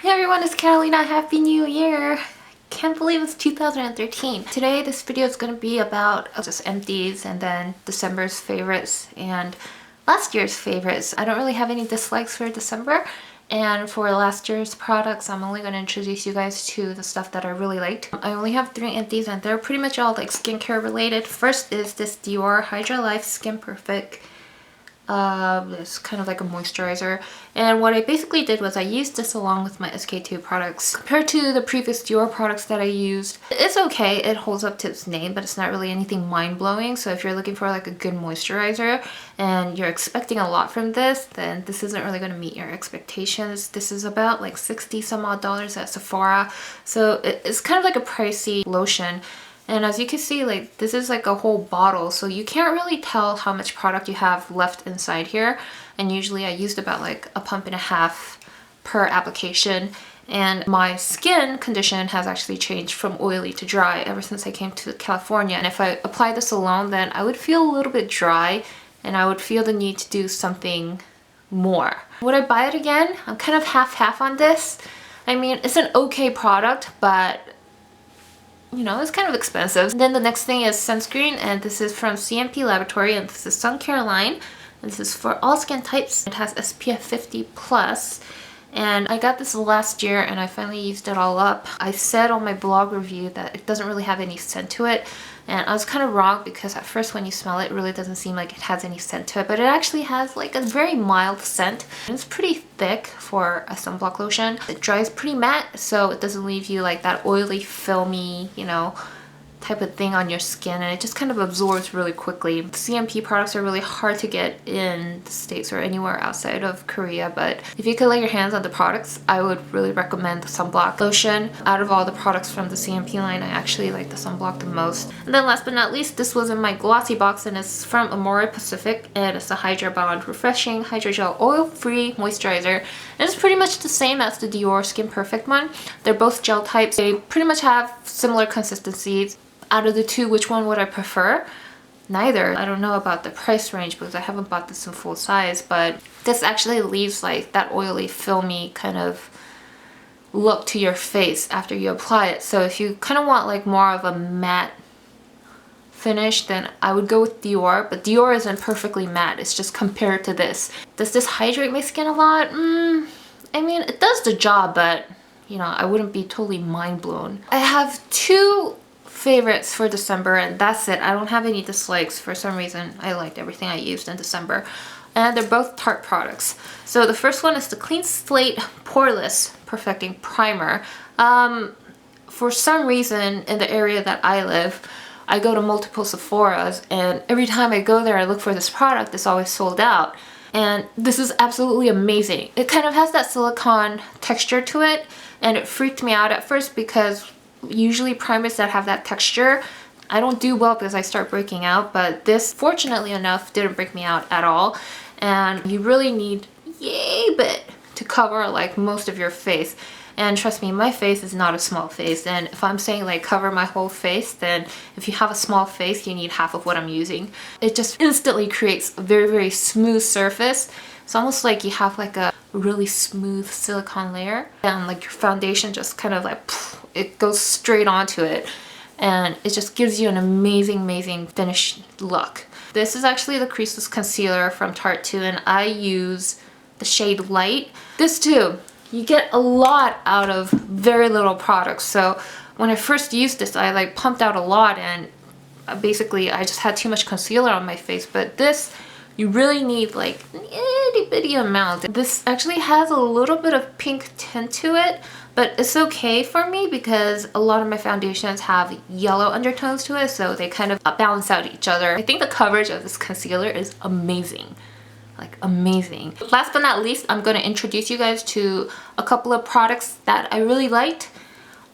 Hey everyone, it's Carolina. Happy New Year! Can't believe it's 2013. Today this video is going to be about just empties and then December's favorites and last year's favorites. I don't really have any dislikes for December, and for last year's products I'm only going to introduce you guys to the stuff that I really liked. I only have 3 empties and they're pretty much all like skincare related. First is this Dior Hydra Life Skin Perfect. It's kind of like a moisturizer, and what I basically did was I used this along with my SK2 products. Compared to the previous Dior products that I used, it's okay, it holds up to its name, but it's not really anything mind-blowing. So if you're looking for like a good moisturizer and you're expecting a lot from this, then this isn't really going to meet your expectations. This is about like 60 some odd dollars at Sephora, so it's kind of like a pricey lotion. And as you can see, like this is like a whole bottle, so you can't really tell how much product you have left inside here. And usually I used about like a pump and a half per application. And my skin condition has actually changed from oily to dry ever since I came to California. And if I apply this alone, then I would feel a little bit dry and I would feel the need to do something more. Would I buy it again? I'm kind of half-half on this. I mean, it's an okay product, but you know, it's kind of expensive. And then the next thing is sunscreen, and this is from CMP Laboratory, and this is Sun Care line. This is for all skin types. It has SPF 50 plus, and I got this last year and I finally used it all up. I said on my blog review that it doesn't really have any scent to it, and I was kind of wrong because at first when you smell it, it really doesn't seem like it has any scent to it, but it actually has like a very mild scent. It's pretty thick for a sunblock lotion. It dries pretty matte, so it doesn't leave you like that oily, filmy, you know, type of thing on your skin, and it just kind of absorbs really quickly. CMP products are really hard to get in the States or anywhere outside of Korea, but if you could lay your hands on the products, I would really recommend the sunblock lotion. Out of all the products from the CMP line, I actually like the sunblock the most. And then last but not least, this was in my glossy box, and it's from Amore Pacific, and it's a Hydra Bond Refreshing Hydrogel Oil-Free Moisturizer. And it's pretty much the same as the Dior Skin Perfect one. They're both gel types. They pretty much have similar consistencies. Out of the two, which one would I prefer? Neither. I don't know about the price range because I haven't bought this in full size, but this actually leaves like that oily, filmy kind of look to your face after you apply it. So if you kind of want like more of a matte finish, then I would go with Dior, but Dior isn't perfectly matte. It's just compared to this. Does this hydrate my skin a lot? I mean, it does the job, but you know, I wouldn't be totally mind blown. I have 2 favorites for December, and that's it. I don't have any dislikes. For some reason I liked everything I used in December, and they're both Tarte products. So the first one is the Clean Slate Poreless Perfecting Primer. For some reason in the area that I live, I go to multiple Sephoras, and every time I go there I look for this product, it's always sold out. And this is absolutely amazing. It kind of has that silicone texture to it, and it freaked me out at first because usually primers that have that texture, I don't do well because I start breaking out, but this, fortunately enough, didn't break me out at all. And you really need yay bit to cover like most of your face. And trust me, my face is not a small face, and if I'm saying like cover my whole face, then if you have a small face, you need half of what I'm using. It just instantly creates a very, very smooth surface. It's almost like you have like a really smooth silicone layer, and like your foundation just kind of like it goes straight onto it, and it just gives you an amazing finished look. This is actually the Creaseless Concealer from Tarte too, and I use the shade Light. This too, you get a lot out of very little product. So when I first used this, I like pumped out a lot, and basically I just had too much concealer on my face. But this, you really need like an itty bitty amount. This actually has a little bit of pink tint to it, but it's okay for me because a lot of my foundations have yellow undertones to it, so they kind of balance out each other. I think the coverage of this concealer is amazing. Like amazing. Last but not least, I'm going to introduce you guys to a couple of products that I really liked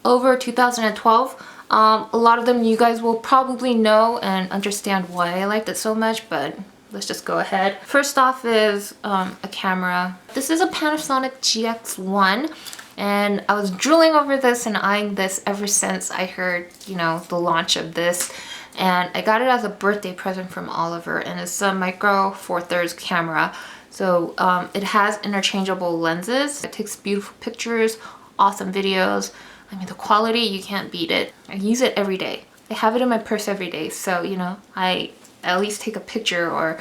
over 2012. A lot of them you guys will probably know and understand why I liked it so much, but let's just go ahead. First off is a camera. This is a Panasonic GX1, and I was drooling over this and eyeing this ever since I heard, you know, the launch of this. And I got it as a birthday present from Oliver, and it's a micro 4/3 camera. So it has interchangeable lenses. It takes beautiful pictures, awesome videos. I mean, the quality, you can't beat it. I use it every day. I have it in my purse every day. So, you know, I at least take a picture or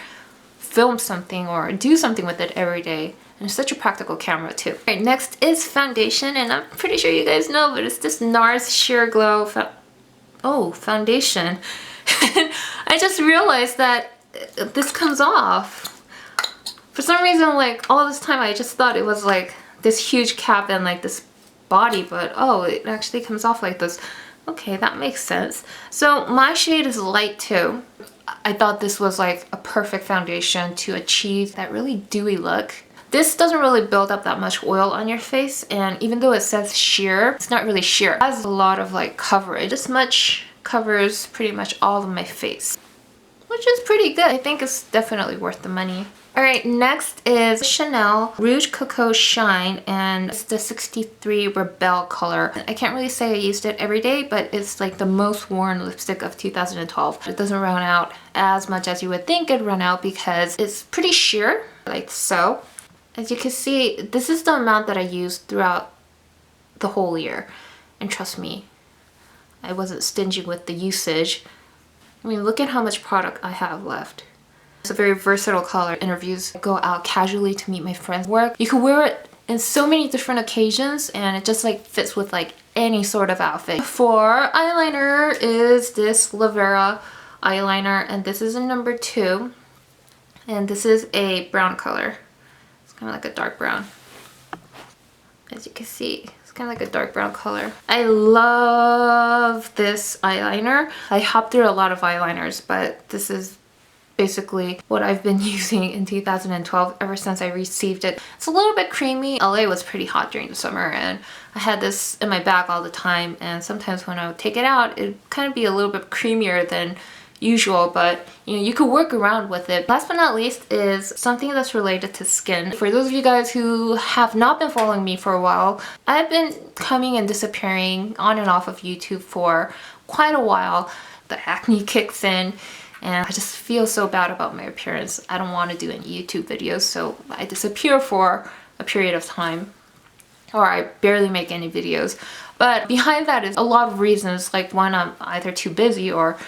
film something or do something with it every day. And it's such a practical camera too. All right, next is foundation, and I'm pretty sure you guys know, but it's this Nars Sheer Glow foundation. I just realized that this comes off. For some reason, like all this time, I just thought it was like this huge cap and like this body, but oh, it actually comes off like this. Okay, that makes sense. So my shade is light too. I thought this was like a perfect foundation to achieve that really dewy look. This doesn't really build up that much oil on your face, and even though it says sheer, it's not really sheer. It has a lot of like coverage. This much covers pretty much all of my face, which is pretty good. I think it's definitely worth the money. Alright, next is Chanel Rouge Coco Shine, and it's the 63 Rebelle color. I can't really say I used it every day, but it's like the most worn lipstick of 2012. It doesn't run out as much as you would think it'd run out because it's pretty sheer, like so. As you can see, this is the amount that I used throughout the whole year. And trust me, I wasn't stingy with the usage. I mean, look at how much product I have left. It's a very versatile color. Interviews, go out casually to meet my friends, work. You can wear it in so many different occasions, and it just like fits with like any sort of outfit. For eyeliner is this Lavera eyeliner, and this is a number 2. And this is a brown color. Kind of like a dark brown. As you can see, it's kind of like a dark brown color. I love this eyeliner. I hopped through a lot of eyeliners, but this is basically what I've been using in 2012 ever since I received it. It's a little bit creamy. LA was pretty hot during the summer, and I had this in my bag all the time, and sometimes when I would take it out, it'd kind of be a little bit creamier than usual, but you know, you could work around with it. Last but not least is something that's related to skin. For those of you guys who have not been following me for a while, I've been coming and disappearing on and off of YouTube for quite a while. The acne kicks in, and I just feel so bad about my appearance. I don't want to do any YouTube videos, so I disappear for a period of time, or I barely make any videos. But behind that is a lot of reasons, like one, I'm either too busy, or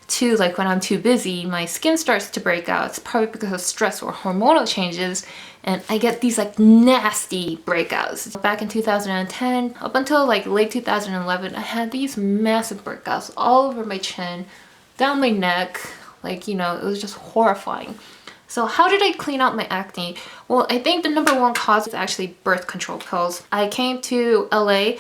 two, like when I'm too busy, my skin starts to break out. It's probably because of stress or hormonal changes, and I get these like nasty breakouts. Back in 2010, up until like late 2011, I had these massive breakouts all over my chin, down my neck, like, you know, it was just horrifying. So how did I clean out my acne? Well, I think the number 1 cause is actually birth control pills. I came to LA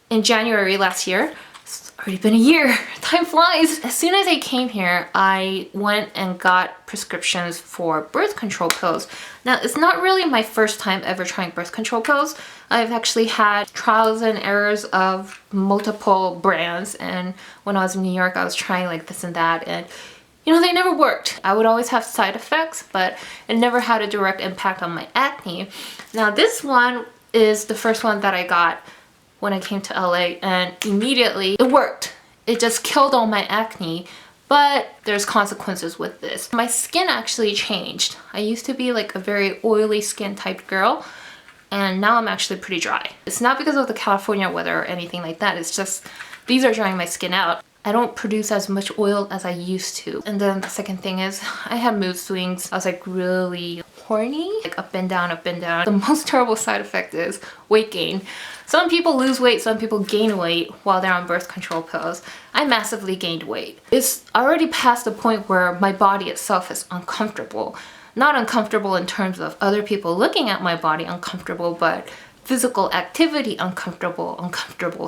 in January last year. It's already been a year. Time flies. As soon as I came here, I went and got prescriptions for birth control pills. Now, it's not really my first time ever trying birth control pills. I've actually had trials and errors of multiple brands, and when I was in New York, I was trying like this and that, and you know, they never worked. I would always have side effects, but it never had a direct impact on my acne. Now, this one is the first one that I got when I came to LA, and immediately it worked. It just killed all my acne, but there's consequences with this. My skin actually changed. I used to be like a very oily skin type girl, and now I'm actually pretty dry. It's not because of the California weather or anything like that. It's just these are drying my skin out. I don't produce as much oil as I used to. And then the second thing is I had mood swings. I was like really horny, like up and down, up and down. The most terrible side effect is weight gain. Some people lose weight, some people gain weight while they're on birth control pills. I massively gained weight. It's already past the point where my body itself is uncomfortable. Not uncomfortable in terms of other people looking at my body uncomfortable, but physical activity uncomfortable.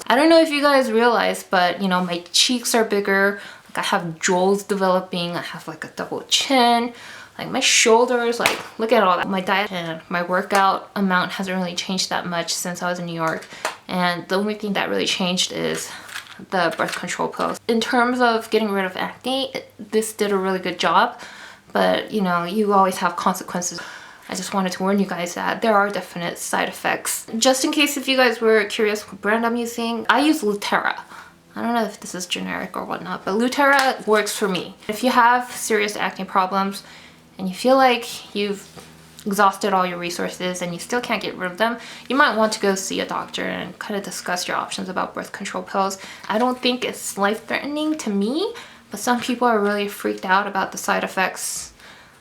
I don't know if you guys realize, but you know, my cheeks are bigger, like I have jewels developing, I have like a double chin, like my shoulders, like look at all that. My diet and my workout amount hasn't really changed that much since I was in New York, and the only thing that really changed is the birth control pills. In terms of getting rid of acne, this did a really good job, but you know, you always have consequences. I just wanted to warn you guys that there are definite side effects. Just in case if you guys were curious what brand I'm using, I use Lutera. I don't know if this is generic or whatnot, but Lutera works for me. If you have serious acne problems and you feel like you've exhausted all your resources and you still can't get rid of them, you might want to go see a doctor and kind of discuss your options about birth control pills. I don't think it's life-threatening to me, but some people are really freaked out about the side effects.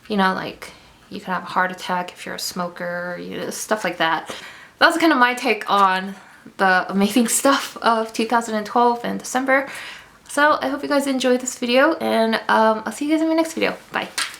You know, like you can have a heart attack if you're a smoker, you know, stuff like that. That's kind of my take on the amazing stuff of 2012 and December. So I hope you guys enjoyed this video, and I'll see you guys in my next video. Bye.